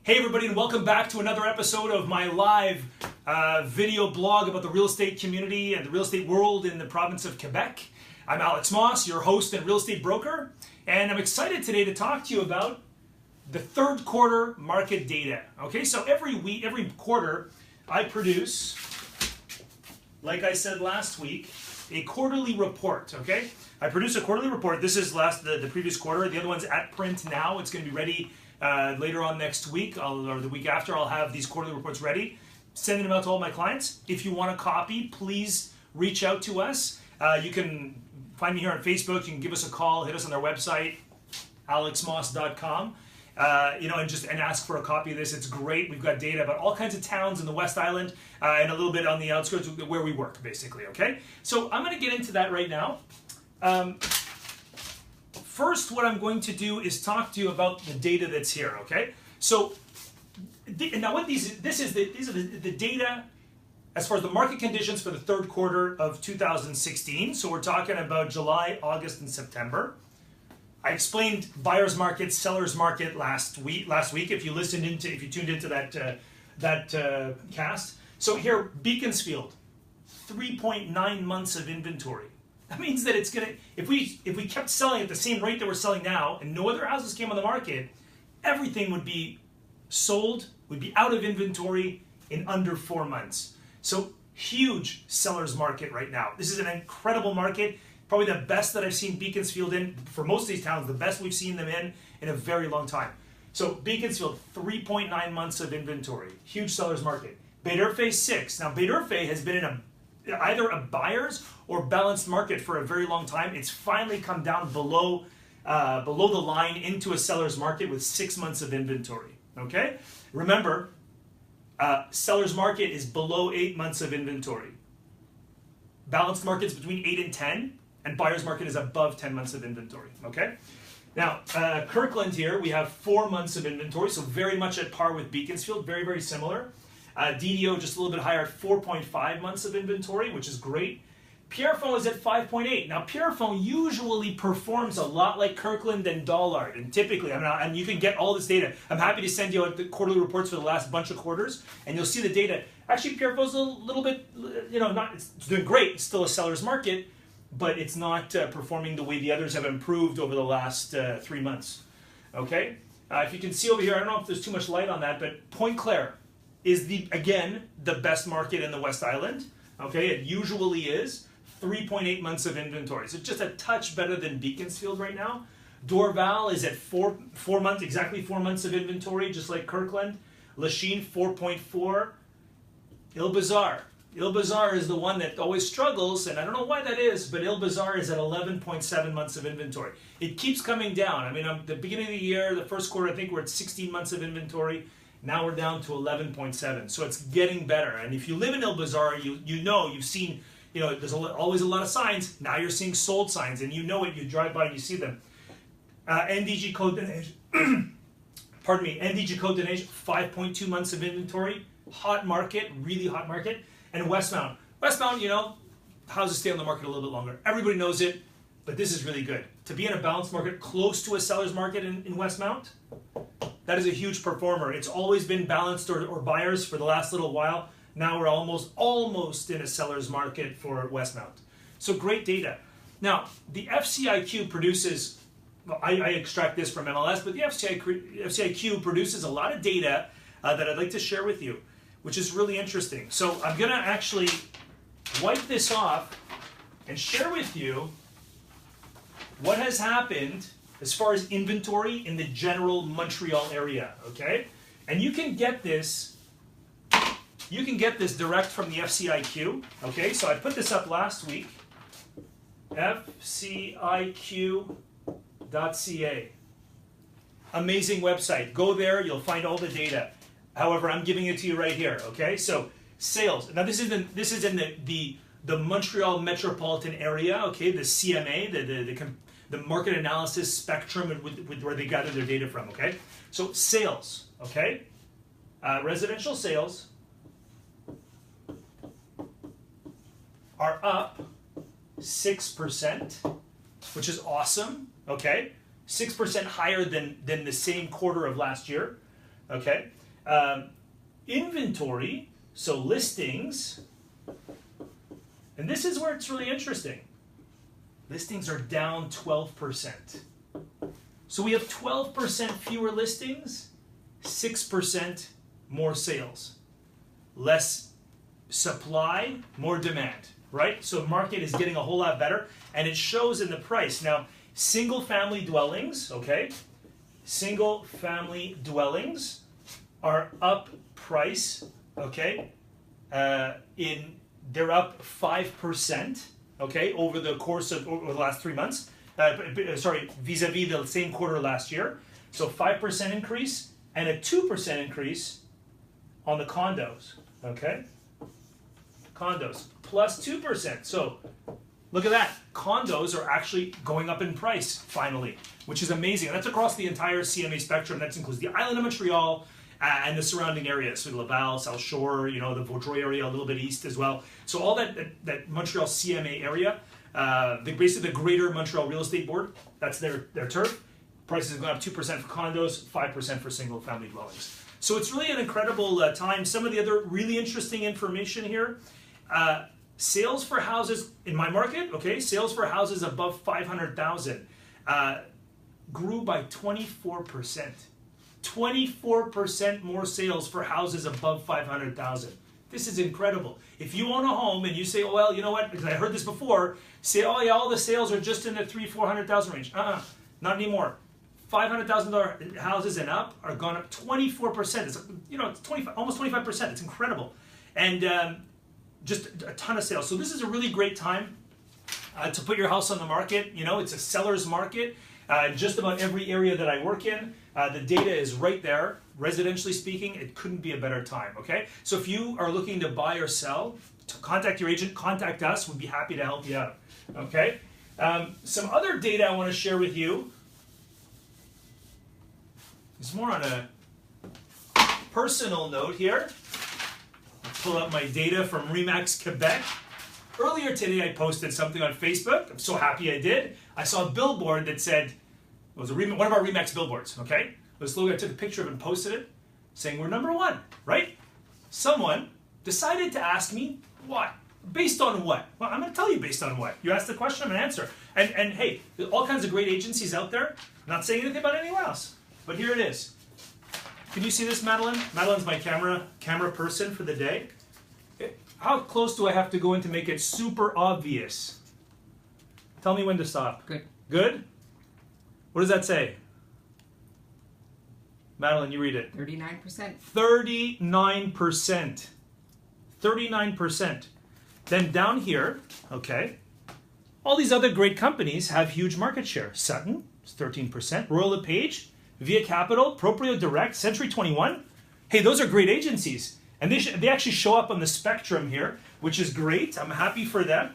Hey everybody, and welcome back to another episode of my live video blog about the real estate community and the real estate world in the province of Quebec. I'm Alex Moosz, your host and real estate broker, and I'm excited today to talk to you about the third quarter market data. Okay, so every quarter, I produce, like I said last week, a quarterly report. Okay, I produce a quarterly report. This is the previous quarter. The other one's at print now. It's going to be ready later on next week or the week after. I'll have these quarterly reports ready, sending them out to all my clients. If you want a copy, please reach out to us. You can find me here on Facebook. You can give us a call, hit us on our website, alexmoosz.com. And ask for a copy of this. It's great. We've got data about all kinds of towns in the West Island and a little bit on the outskirts where we work, basically. Okay, so I'm going to get into that right now. First, what I'm going to do is talk to you about the data that's here. Okay, so now what these are the data as far as the market conditions for the third quarter of 2016. So we're talking about July, August, and September. I explained buyer's market, seller's market last week. If you tuned into that cast. So here, Beaconsfield, 3.9 months of inventory. That means that it's gonna, if we kept selling at the same rate that we're selling now, and no other houses came on the market, everything would be sold, would be out of inventory in under 4 months. So huge seller's market right now. This is an incredible market. Probably the best that I've seen Beaconsfield in, for most of these towns, the best we've seen them in a very long time. So Beaconsfield, 3.9 months of inventory. Huge seller's market. Baie-d'urfe, 6. Now Baie-d'urfe has been in either a buyer's or balanced market for a very long time. It's finally come down below the line into a seller's market with 6 months of inventory. Okay? Remember, seller's market is below 8 months of inventory. Balanced market is between 8 and 10. And buyer's market is above 10 months of inventory, okay? Now, Kirkland here, we have 4 months of inventory, so very much at par with Beaconsfield, very, very similar. DDO just a little bit higher at 4.5 months of inventory, which is great. Pierrefonds is at 5.8. Now, Pierrefonds usually performs a lot like Kirkland and Dollard, and typically, and you can get all this data. I'm happy to send you out the quarterly reports for the last bunch of quarters, and you'll see the data. Actually, Pierrefonds is a little bit, it's doing great. It's still a seller's market, but it's not performing the way the others have improved over the last 3 months. Okay? If you can see over here, I don't know if there's too much light on that, but Pointe-claire is, again, the best market in the West Island. Okay? It usually is. 3.8 months of inventory. So just a touch better than Beaconsfield right now. Dorval is at 4 months, exactly 4 months of inventory, just like Kirkland. Lachine, 4.4. Il-Bazar is the one that always struggles, and I don't know why that is, but Il-Bazar is at 11.7 months of inventory. It keeps coming down. The beginning of the year, the first quarter, I think we're at 16 months of inventory. Now we're down to 11.7, so it's getting better. And if you live in Il-Bazar, you've seen, there's always a lot of signs. Now you're seeing sold signs, and you know it. You drive by and you see them. NDG Côte-des-Neiges, pardon me, NDG Côte-des-Neiges, 5.2 months of inventory. Hot market, really hot market. And Westmount. Houses stay on the market a little bit longer. Everybody knows it, but this is really good. To be in a balanced market close to a seller's market in Westmount, that is a huge performer. It's always been balanced or buyers for the last little while. Now we're almost in a seller's market for Westmount. So great data. Now, the FCIQ produces, I extract this from MLS, but the FCIQ produces a lot of data that I'd like to share with you, which is really interesting. So I'm going to actually wipe this off and share with you what has happened as far as inventory in the general Montreal area, okay? And you can get this direct from the FCIQ, okay? So I put this up last week, fciq.ca. Amazing website. Go there, you'll find all the data. However, I'm giving it to you right here, okay? So sales. Now this is in the Montreal metropolitan area, okay? The CMA, the market analysis spectrum with where they gather their data from, okay? So sales, okay? Residential sales are up 6%, which is awesome, okay? 6% higher than the same quarter of last year. Okay, inventory, so listings, and this is where it's really interesting. Listings are down 12%. So we have 12% fewer listings, 6% more sales. Less supply, more demand, right? So the market is getting a whole lot better, and it shows in the price. Now, single family dwellings, okay? Single family dwellings are up price, okay? They're up 5%, okay, over the course of over the last 3 months. Vis-a-vis the same quarter last year. So 5% increase and a 2% increase on the condos, okay? Condos, plus 2%. So look at that. Condos are actually going up in price, finally, which is amazing. And that's across the entire CMA spectrum. That includes the island of Montreal and the surrounding areas. So Laval, South Shore, you know, the Vaudreuil area, a little bit east as well. So all that Montreal CMA area, basically the Greater Montreal Real Estate Board, that's their turf. Prices have gone up 2% for condos, 5% for single family dwellings. So it's really an incredible time. Some of the other really interesting information here. Sales for houses in my market, okay, sales for houses above 500,000 grew by 24%. 24% more sales for houses above 500,000. This is incredible. If you own a home and you say, oh, well, you know what, because I heard this before, say, oh yeah, all the sales are just in the 300,000-400,000 range. Not anymore. $500,000 houses and up are gone up 24%. It's, you know, it's almost 25%. It's incredible. And just a ton of sales. So this is a really great time to put your house on the market. You know, it's a seller's market. Just about every area that I work in, the data is right there. Residentially speaking, it couldn't be a better time, okay? So if you are looking to buy or sell, contact your agent, contact us. We'd be happy to help you out, okay? Some other data I want to share with you is more on a personal note here. I'll pull up my data from RE/MAX Quebec. Earlier today, I posted something on Facebook. I'm so happy I did. I saw a billboard that said, it was one of our RE/MAX billboards, okay? This logo, I took a picture of it and posted it, saying we're #1, right? Someone decided to ask me, what? Based on what? Well, I'm going to tell you based on what. You asked the question, I'm going to answer. And hey, there's all kinds of great agencies out there. I'm not saying anything about anyone else, but here it is. Can you see this, Madeline? Madeline's my camera person for the day. How close do I have to go in to make it super obvious? Tell me when to stop. Good. Good? What does that say? Madeline, you read it. 39%. 39%. 39%. Then down here, okay, all these other great companies have huge market share. Sutton, 13%. Royal LePage, Via Capital, Proprio Direct, Century 21. Hey, those are great agencies. And they actually show up on the spectrum here, which is great. I'm happy for them.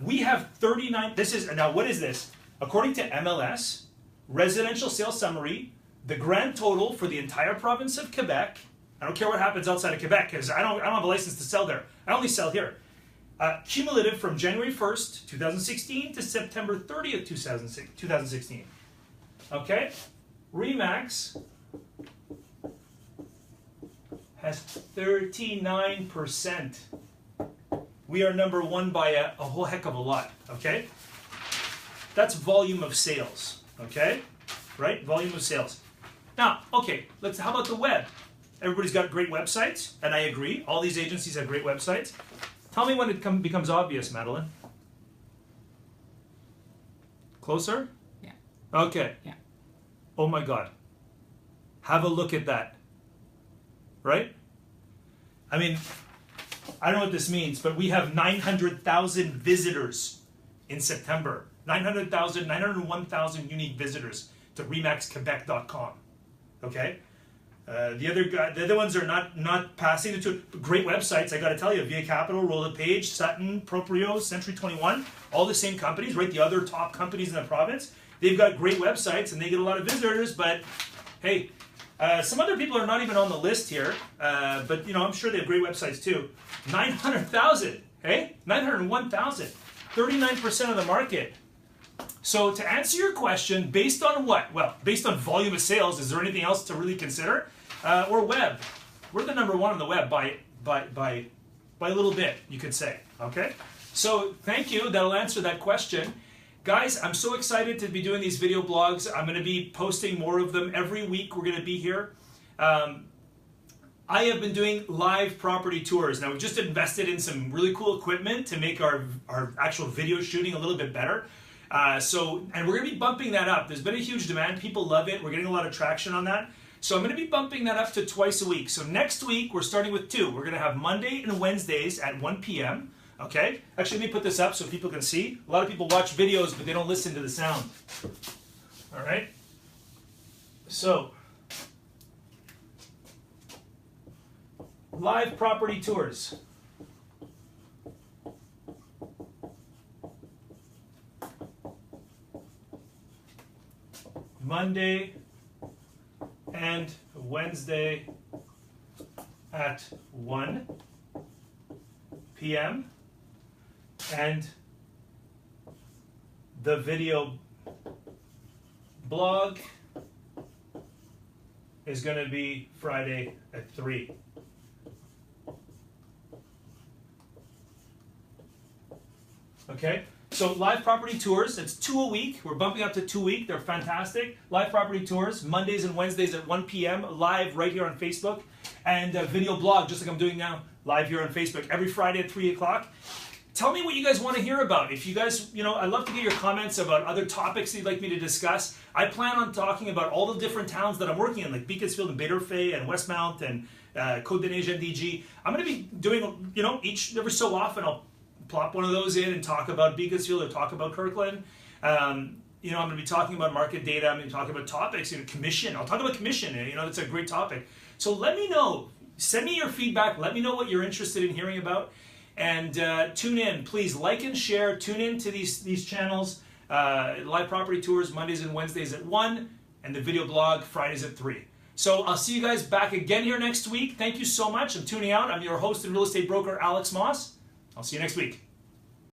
We have 39. Now what is this? According to MLS, residential sales summary, the grand total for the entire province of Quebec, I don't care what happens outside of Quebec, because I don't have a license to sell there. I only sell here. Cumulative from January 1st, 2016 to September 30th, 2016. Okay? RE/MAX has 39%. We are #1 by a whole heck of a lot, okay? That's volume of sales, okay? Right? Volume of sales. Now, okay, how about the web? Everybody's got great websites, and I agree. All these agencies have great websites. Tell me when it becomes obvious, Madeline. Closer? Yeah. Okay. Yeah. Oh my God. Have a look at that. Right? I mean, I don't know what this means, but we have 900,000 visitors in September. 901,000 unique visitors to remaxquebec.com. Okay? The other ones are not passing the two. Great websites, I got to tell you. Via Capital, Royal LePage, Sutton, Proprio, Century 21, all the same companies, right? The other top companies in the province. They've got great websites and they get a lot of visitors, but hey, some other people are not even on the list here, but you know, I'm sure they have great websites too. 900,000, hey? 901,000, 39% of the market. So to answer your question, based on what? Well, based on volume of sales, is there anything else to really consider? or web. We're the #1 on the web by a little bit, you could say. Okay? So thank you. That'll answer that question. Guys, I'm so excited to be doing these video blogs. I'm going to be posting more of them every week. We're going to be here. I have been doing live property tours. Now, we've just invested in some really cool equipment to make our actual video shooting a little bit better. And we're going to be bumping that up. There's been a huge demand. People love it. We're getting a lot of traction on that. So I'm going to be bumping that up to twice a week. So next week, we're starting with 2. We're going to have Monday and Wednesdays at 1 p.m. Okay? Actually, let me put this up so people can see. A lot of people watch videos, but they don't listen to the sound. All right? So, live property tours. Monday and Wednesday at 1 p.m. and the video blog is going to be Friday at 3. Okay? So live property tours, it's 2 a week. We're bumping up to 2 a week. They're fantastic. Live property tours, Mondays and Wednesdays at 1 p.m. live right here on Facebook. And a video blog, just like I'm doing now, live here on Facebook every Friday at 3 o'clock. Tell me what you guys want to hear about. If you guys, I'd love to get your comments about other topics you'd like me to discuss. I plan on talking about all the different towns that I'm working in, like Beaconsfield and Baie-d'urfe and Westmount and Côte-des-Neiges and DG. I'm going to be doing, every so often I'll plop one of those in and talk about Beaconsfield or talk about Kirkland. I'm going to be talking about market data. I'm going to be talking about topics, commission. I'll talk about commission. That's a great topic. So let me know. Send me your feedback. Let me know what you're interested in hearing about. And tune in. Please like and share. Tune in to these channels. Live property tours, Mondays and Wednesdays at 1. And the video blog, Fridays at 3. So I'll see you guys back again here next week. Thank you so much. I'm tuning out. I'm your host and real estate broker, Alex Moosz. I'll see you next week.